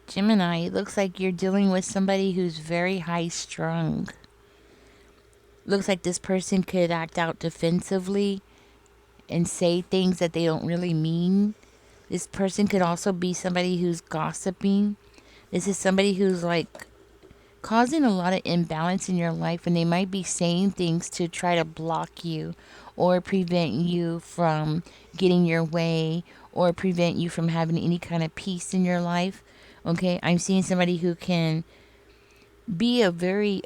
Gemini, it looks like you're dealing with somebody who's very high strung. Looks like this person could act out defensively and say things that they don't really mean. This person could also be somebody who's gossiping. This is somebody who's like causing a lot of imbalance in your life, and they might be saying things to try to block you or prevent you from getting your way or prevent you from having any kind of peace in your life. Okay, I'm seeing somebody who can be a very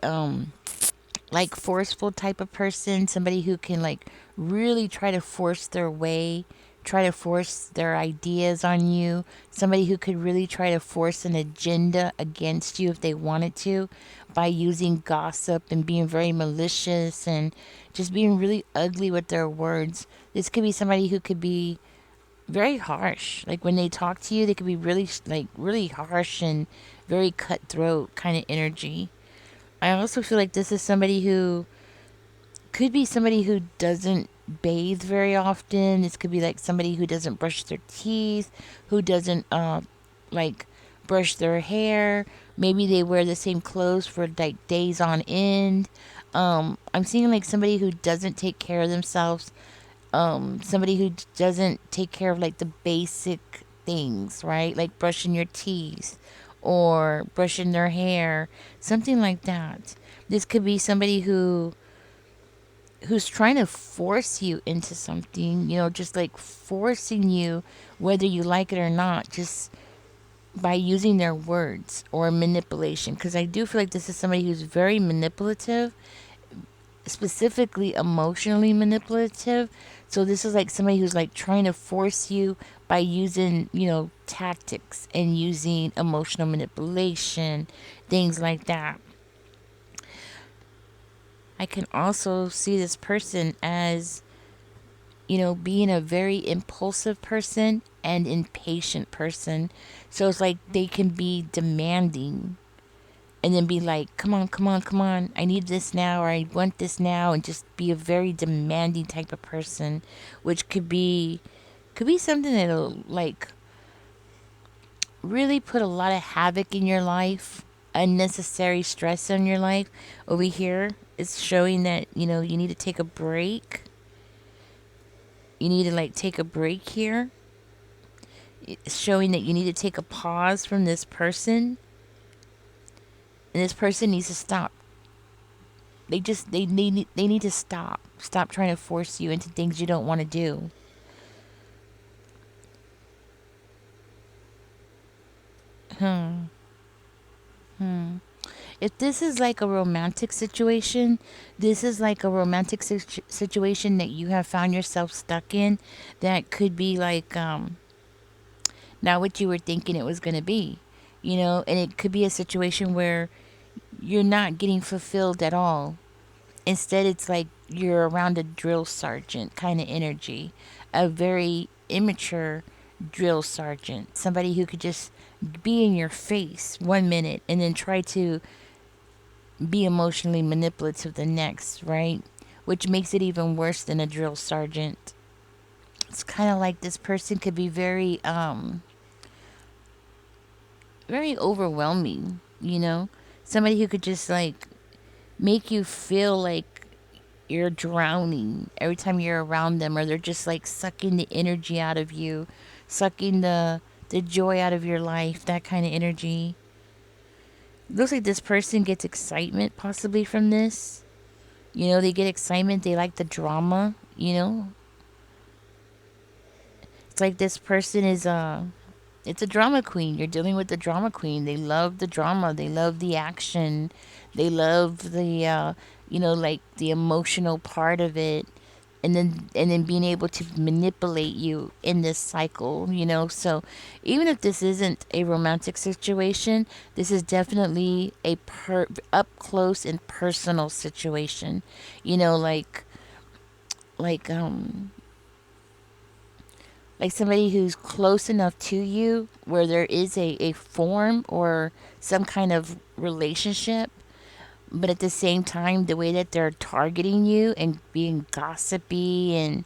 like forceful type of person, somebody who can like really try to force their way, try to force their ideas on you, somebody who could really try to force an agenda against you if they wanted to by using gossip and being very malicious and just being really ugly with their words. This could be somebody who could be very harsh. Like when they talk to you, they could be really like really harsh and very cutthroat kind of energy. I also feel like this is somebody who could be somebody who doesn't bathe very often. This could be like somebody who doesn't brush their teeth, who doesn't like brush their hair. Maybe they wear the same clothes for like days on end. I'm seeing like somebody who doesn't take care of themselves. Somebody who doesn't take care of like the basic things, right? Like brushing your teeth or brushing their hair, something like that. This could be somebody who's trying to force you into something, just like forcing you whether you like it or not, just by using their words or manipulation. Because I do feel like this is somebody who's very manipulative, specifically emotionally manipulative. So this is like somebody who's like trying to force you by using, tactics and using emotional manipulation, things like that. I can also see this person as, being a very impulsive person and impatient person. So it's like they can be demanding and then be like, come on, come on, come on. I need this now or I want this now, and just be a very demanding type of person, which could be something that'll like really put a lot of havoc in your life, unnecessary stress on your life. Over here, it's showing that, you need to take a break. You need to like take a break here. It's showing that you need to take a pause from this person. And this person needs to stop. They need to stop. Stop trying to force you into things you don't want to do. Hmm. Hmm. If this is like a romantic situation, this is like a romantic situation that you have found yourself stuck in, that could be like not what you were thinking it was going to be. And it could be a situation where you're not getting fulfilled at all. Instead, it's like you're around a drill sergeant kind of energy, a very immature drill sergeant, somebody who could just be in your face 1 minute and then try to be emotionally manipulative the next, right? Which makes it even worse than a drill sergeant. It's kind of like this person could be very overwhelming, Somebody who could just like make you feel like you're drowning every time you're around them, or they're just like sucking the energy out of you, sucking the joy out of your life, that kind of energy. Looks like this person gets excitement possibly from this. They get excitement, they like the drama. It's like this person is it's a drama queen. You're dealing with the drama queen. They love the drama. They love the action. They love the like the emotional part of it. And then being able to manipulate you in this cycle. So even if this isn't a romantic situation, this is definitely a up close and personal situation. Like like um like somebody who's close enough to you where there is a form or some kind of relationship, but at the same time, the way that they're targeting you and being gossipy and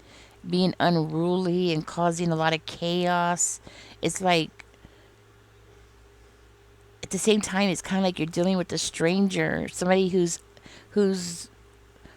being unruly and causing a lot of chaos, it's like at the same time, it's kind of like you're dealing with a stranger, somebody who's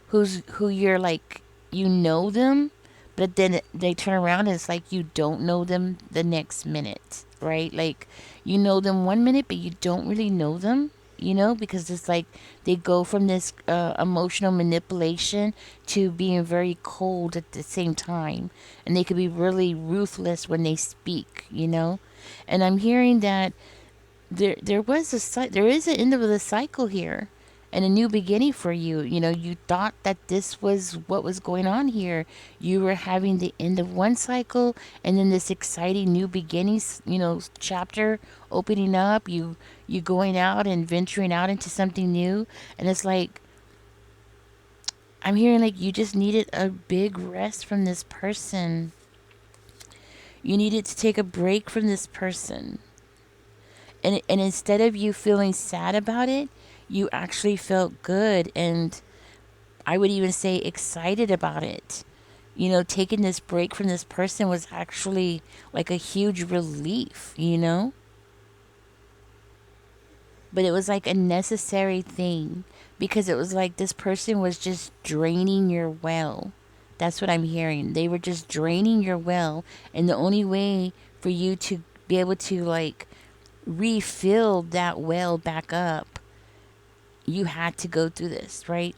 who you're like, you know them, but then they turn around and it's like you don't know them the next minute, right? Like you know them 1 minute, but you don't really know them, because it's like they go from this emotional manipulation to being very cold at the same time, and they could be really ruthless when they speak. And I'm hearing that there is an end of the cycle here and a new beginning for you. You thought that this was what was going on here. You were having the end of one cycle and then this exciting new beginnings, chapter opening up, you going out and venturing out into something new. And it's like I'm hearing like you just needed a big rest from this person. You needed to take a break from this person. And instead of you feeling sad about it, you actually felt good, and I would even say excited about it. Taking this break from this person was actually like a huge relief. But it was like a necessary thing, because it was like this person was just draining your well. That's what I'm hearing. They were just draining your well, and the only way for you to be able to like refill that well back up, you had to go through this, right?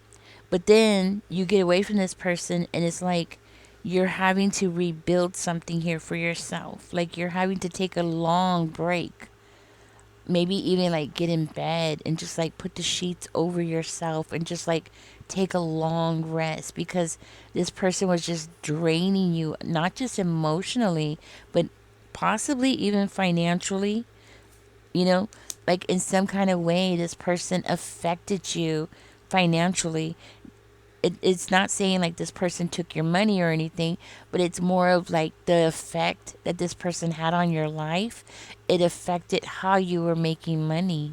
But then you get away from this person, and it's like you're having to rebuild something here for yourself. Like you're having to take a long break. Maybe even like get in bed and just like put the sheets over yourself and just like take a long rest, because this person was just draining you, not just emotionally, but possibly even financially. you know like in some kind of way this person affected you financially. It's not saying like this person took your money or anything, but it's more of like the effect that this person had on your life. It affected how you were making money.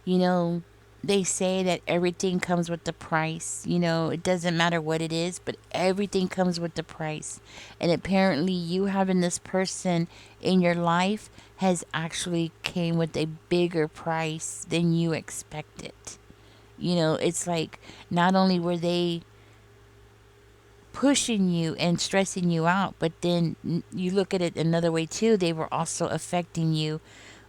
you know they say that everything comes with the price. It doesn't matter what it is, but everything comes with the price. And apparently you having this person in your life has actually came with a bigger price than you expected. It's like not only were they pushing you and stressing you out, but then you look at it another way too. They were also affecting you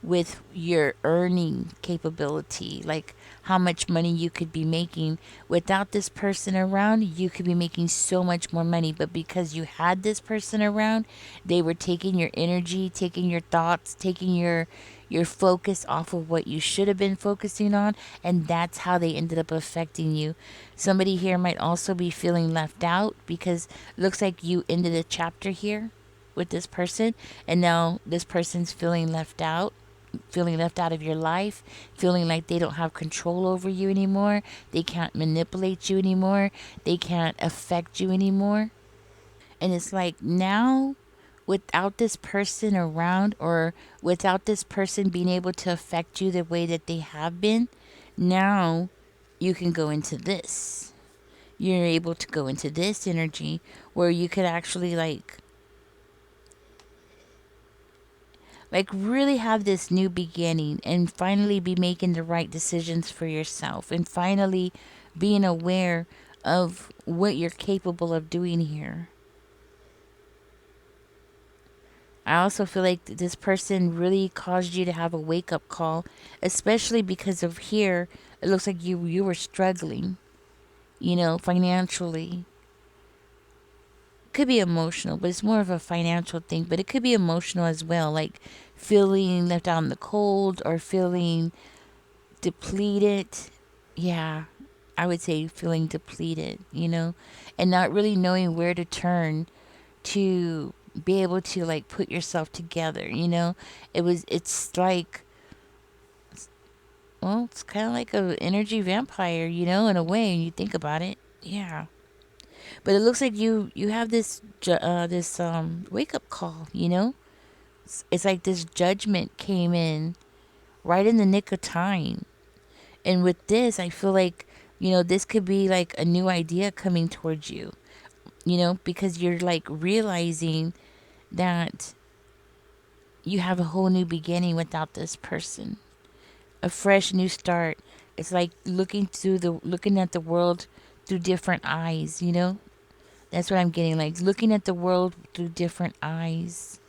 with your earning capability, like how much money you could be making. Without this person around, you could be making so much more money, but because you had this person around, they were taking your energy, taking your thoughts, taking your focus off of what you should have been focusing on, and that's how they ended up affecting you. Somebody here might also be feeling left out, because it looks like you ended a chapter here with this person, and now this person's feeling left out of your life, feeling like they don't have control over you anymore. They can't manipulate you anymore. They can't affect you anymore. And it's like now, without this person around, or without this person being able to affect you the way that they have been, now you can go into this. You're able to go into this energy where you could actually like really have this new beginning and finally be making the right decisions for yourself, and finally being aware of what you're capable of doing here. I also feel like this person really caused you to have a wake up call, especially because of here. It looks like you were struggling, financially. Could be emotional, but it's more of a financial thing, but it could be emotional as well, like feeling left out in the cold or feeling depleted. Yeah, I would say feeling depleted, and not really knowing where to turn to be able to like put yourself together. It's like, well, it's kind of like a energy vampire, in a way, when you think about it. Yeah. But it looks like you have this wake up call. It's like this judgment came in right in the nick of time. And with this, I feel like, this could be like a new idea coming towards you, because you're like realizing that you have a whole new beginning without this person. a fresh new start. It's like looking at the world through different eyes, you know? That's what I'm getting, like looking at the world through different eyes.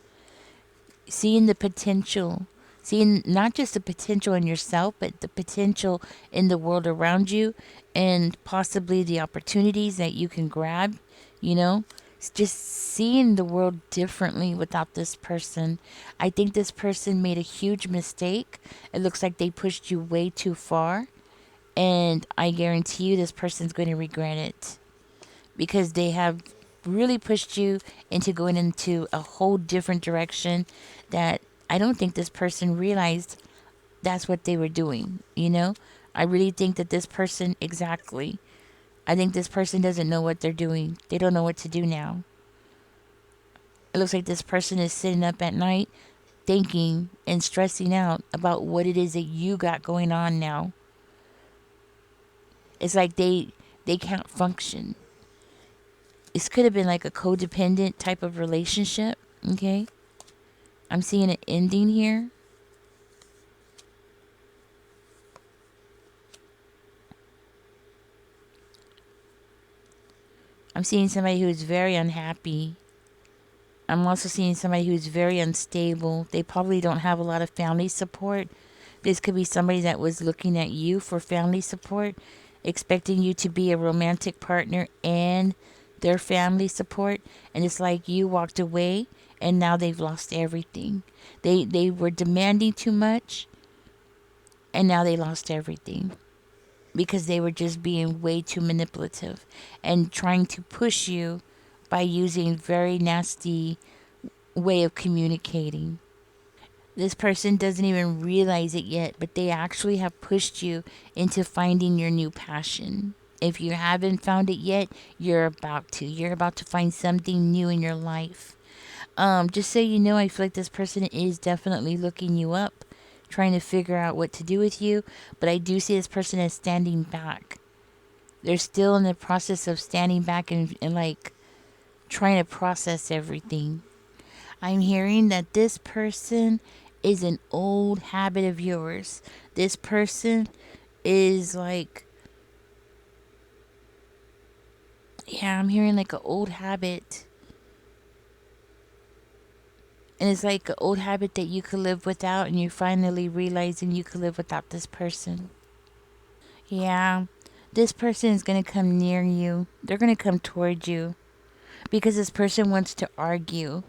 Seeing the potential, seeing not just the potential in yourself, but the potential in the world around you, and possibly the opportunities that you can grab, you know? It's just seeing the world differently without this person. I think this person made a huge mistake. It looks like they pushed you way too far. And I guarantee you this person's going to regret it because they have really pushed you into going into a whole different direction that I don't think this person realized that's what they were doing, you know? I really think that this person, exactly. I think this person doesn't know what they're doing. They don't know what to do now. It looks like this person is sitting up at night thinking and stressing out about what it is that you got going on now. It's like they can't function. This could have been like a codependent type of relationship, okay? I'm seeing an ending here. I'm seeing somebody who is very unhappy. I'm also seeing somebody who's very unstable. They probably don't have a lot of family support. This could be somebody that was looking at you for family support, expecting you to be a romantic partner and their family support. And it's like you walked away and now they've lost everything. They were demanding too much and now they lost everything because they were just being way too manipulative and trying to push you by using very nasty way of communicating. This person doesn't even realize it yet, but they actually have pushed you into finding your new passion. If you haven't found it yet, you're about to. You're about to find something new in your life. Just so you know, I feel like this person is definitely looking you up, trying to figure out what to do with you. But I do see this person as standing back. They're still in the process of standing back and like trying to process everything. I'm hearing that this person is an old habit of yours. This person is like, yeah, I'm hearing like an old habit. And it's like an old habit that you could live without, and you're finally realizing you could live without this person. Yeah, this person is going to come near you. They're going to come toward you because this person wants to argue.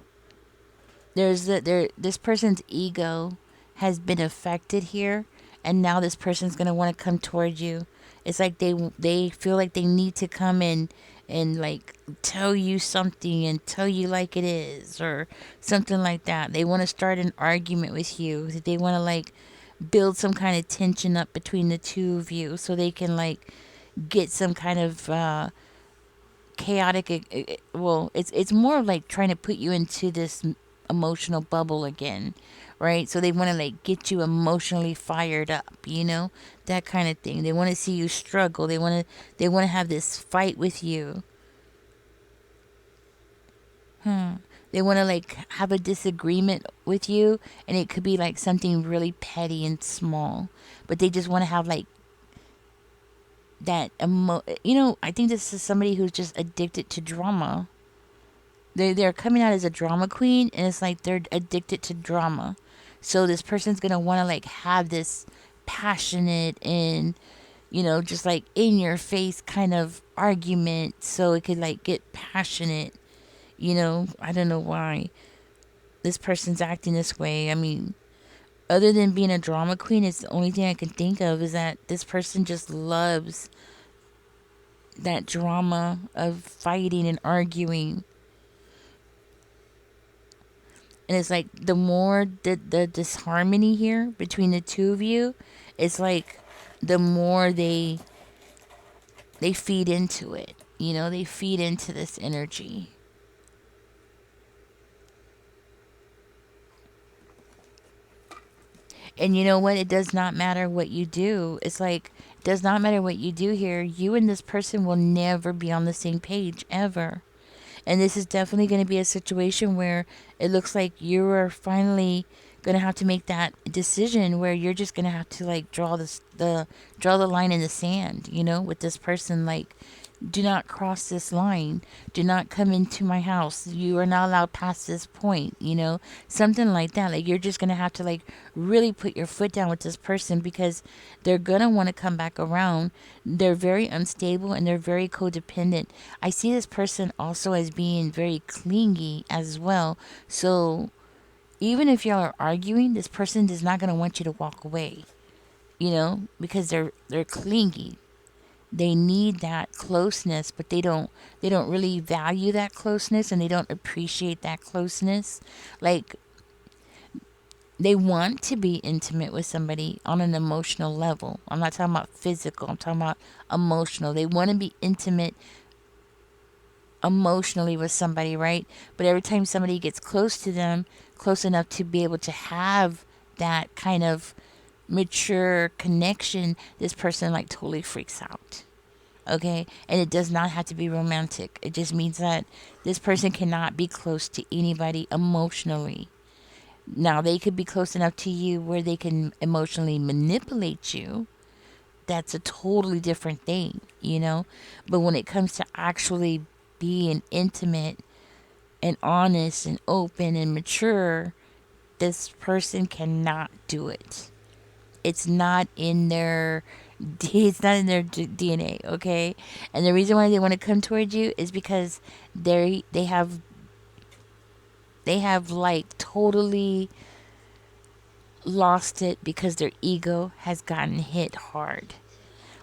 This person's ego has been affected here, and now this person's gonna want to come towards you. It's like they feel like they need to come in and like tell you something and tell you like it is or something like that. They want to start an argument with you. They want to like build some kind of tension up between the two of you so they can like get some kind of chaotic. Well, it's more like trying to put you into this emotional bubble again, right? So they want to like get you emotionally fired up, you know, that kind of thing. They want to see you struggle. They want to have this fight with you. They want to like have a disagreement with you, and it could be like something really petty and small, but they just want to have like you know, I think this is somebody who's just addicted to drama. They're coming out as a drama queen, and it's like they're addicted to drama. So this person's gonna want to like have this passionate and, you know, just like in your face kind of argument, so it could like get passionate. You know, I don't know why this person's acting this way. I mean, other than being a drama queen, it's the only thing I can think of is that this person just loves that drama of fighting and arguing. And it's like the more the disharmony here between the two of you, it's like the more they feed into it. You know, they feed into this energy. And you know what? It does not matter what you do. It's like, it does not matter what you do here. You and this person will never be on the same page, ever. And this is definitely going to be a situation where it looks like you are finally gonna have to make that decision where you're just gonna have to like draw the line in the sand, with this person. Like, do not cross this line. Do not come into my house. You are not allowed past this point, something like that. Like, you're just going to have to like really put your foot down with this person because they're going to want to come back around. They're very unstable and they're very codependent. I see this person also as being very clingy as well. So, even if y'all are arguing, this person is not going to want you to walk away, because they're clingy. They need that closeness, but they don't really value that closeness, and they don't appreciate that closeness. Like, they want to be intimate with somebody on an emotional level. I'm not talking about physical, I'm talking about emotional. They want to be intimate emotionally with somebody, right? But every time somebody gets close to them, close enough to be able to have that kind of mature connection, this person like totally freaks out. Okay, and it does not have to be romantic. It just means that this person cannot be close to anybody emotionally. Now, they could be close enough to you where they can emotionally manipulate you. That's a totally different thing. But when it comes to actually being intimate and honest and open and mature, this person cannot do it. It's not in their it's not in their DNA, okay? And the reason why they want to come towards you is because they have like totally lost it because their ego has gotten hit hard.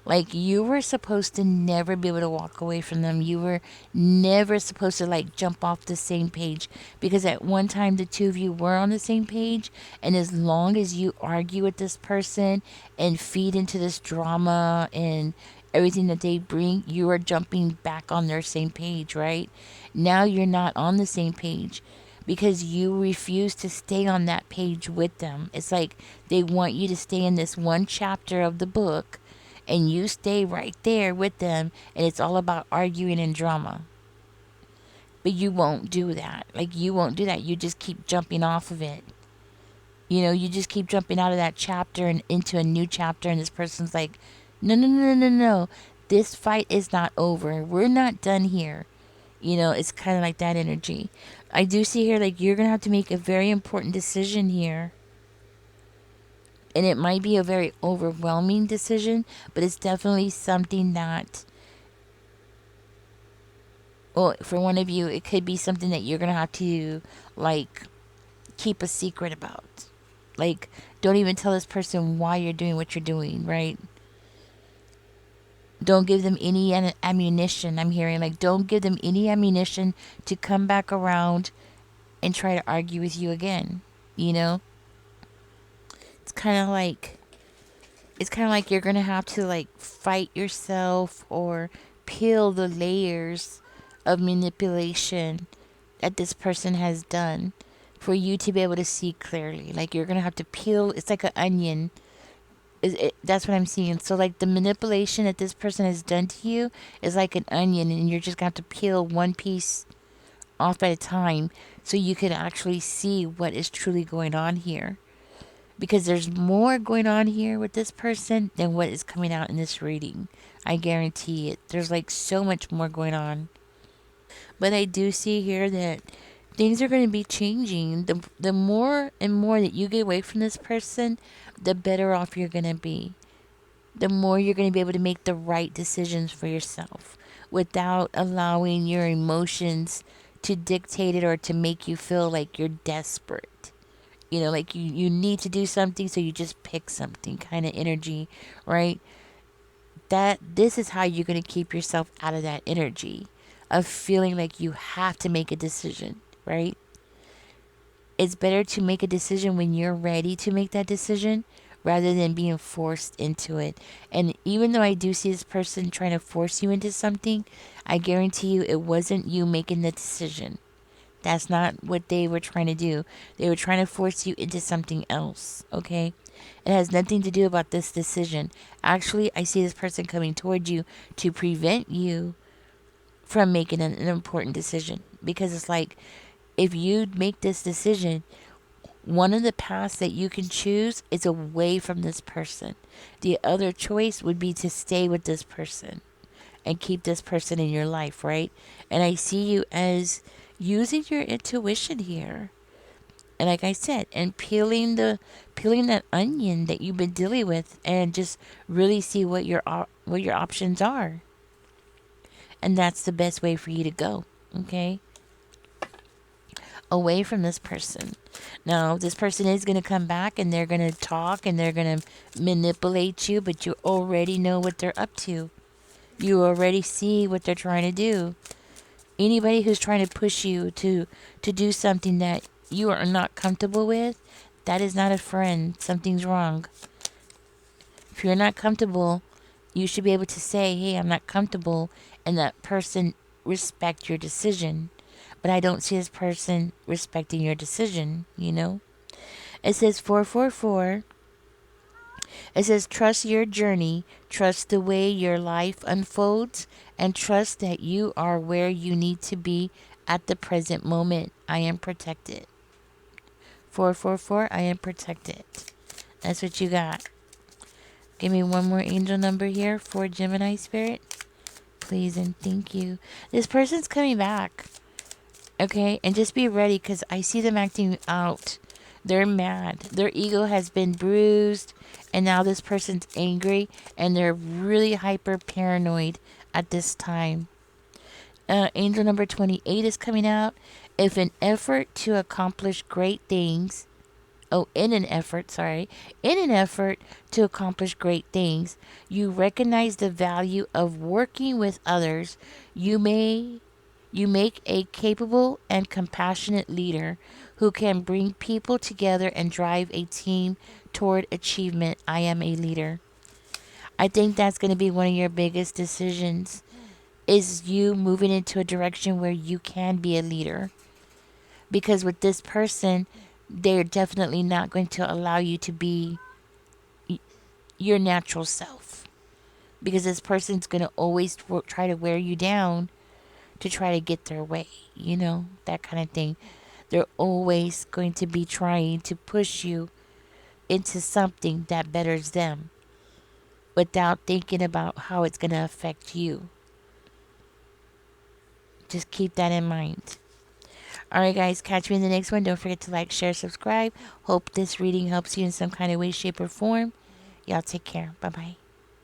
Like, you were supposed to never be able to walk away from them. You were never supposed to like jump off the same page because at one time the two of you were on the same page. And as long as you argue with this person and feed into this drama and everything that they bring, you are jumping back on their same page, right? Now you're not on the same page because you refuse to stay on that page with them. It's like they want you to stay in this one chapter of the book and you stay right there with them, and it's all about arguing and drama. But you won't do that. Like, you won't do that. You just keep jumping off of it. You just keep jumping out of that chapter and into a new chapter, and this person's like, no, no, no, no, no, no. This fight is not over. We're not done here. It's kind of like that energy. I do see here, like, you're going to have to make a very important decision here. And it might be a very overwhelming decision, but it's definitely something that, well, for one of you, it could be something that you're going to have to, like, keep a secret about. Like, don't even tell this person why you're doing what you're doing, right? Don't give them any ammunition. I'm hearing, like, don't give them any ammunition to come back around and try to argue with you again. You know? It's kind of like you're going to have to like fight yourself or peel the layers of manipulation that this person has done for you to be able to see clearly. Like, you're going to have to peel, it's like an onion. That's what I'm seeing. So like the manipulation that this person has done to you is like an onion, and you're just going to have to peel one piece off at a time so you can actually see what is truly going on here. Because there's more going on here with this person than what is coming out in this reading. I guarantee it. There's like so much more going on. But I do see here that things are going to be changing. The more and more that you get away from this person, the better off you're going to be. The more you're going to be able to make the right decisions for yourself without allowing your emotions to dictate it or to make you feel like you're desperate. Like you need to do something, so you just pick something kind of energy, right? This is how you're going to keep yourself out of that energy of feeling like you have to make a decision, right? It's better to make a decision when you're ready to make that decision rather than being forced into it. And even though I do see this person trying to force you into something, I guarantee you it wasn't you making the decision. That's not what they were trying to do. They were trying to force you into something else, okay? It has nothing to do about this decision. Actually, I see this person coming toward you to prevent you from making an important decision. Because it's like, if you make this decision, One of the paths that you can choose is away from this person. The other choice would be to stay with this person and keep this person in your life, right? And I see you as using your intuition here. And like I said, and peeling that onion that you've been dealing with, and just really see what your options are. And that's the best way for you to go. Okay? Away from this person. Now, this person is going to come back and they're going to talk and they're going to manipulate you, but you already know what they're up to. You already see what they're trying to do. Anybody who's trying to push you to do something that you are not comfortable with, that is not a friend. Something's wrong. If you're not comfortable, you should be able to say, "Hey, I'm not comfortable," and that person respect your decision. But I don't see this person respecting your decision, you know? It says 444. It says, trust your journey, trust the way your life unfolds, and trust that you are where you need to be at the present moment. I am protected. 444, I am protected. That's what you got. Give me one more angel number here for Gemini Spirit. Please and thank you. This person's coming back. Okay? And just be ready because I see them acting out. They're mad. Their ego has been bruised. And now this person's angry. And they're really hyper paranoid at this time. Angel number 28 is coming out. If an effort to accomplish great things, in an effort to accomplish great things, you recognize the value of working with others, you make a capable and compassionate leader who can bring people together and drive a team toward achievement. I am a leader. I think that's going to be one of your biggest decisions, is you moving into a direction where you can be a leader. Because with this person, they're definitely not going to allow you to be your natural self. Because this person's going to always try to wear you down to try to get their way, that kind of thing. They're always going to be trying to push you into something that betters them without thinking about how it's going to affect you. Just keep that in mind. Alright, guys, catch me in the next one. Don't forget to like, share, subscribe. Hope this reading helps you in some kind of way, shape, or form. Y'all take care. Bye bye.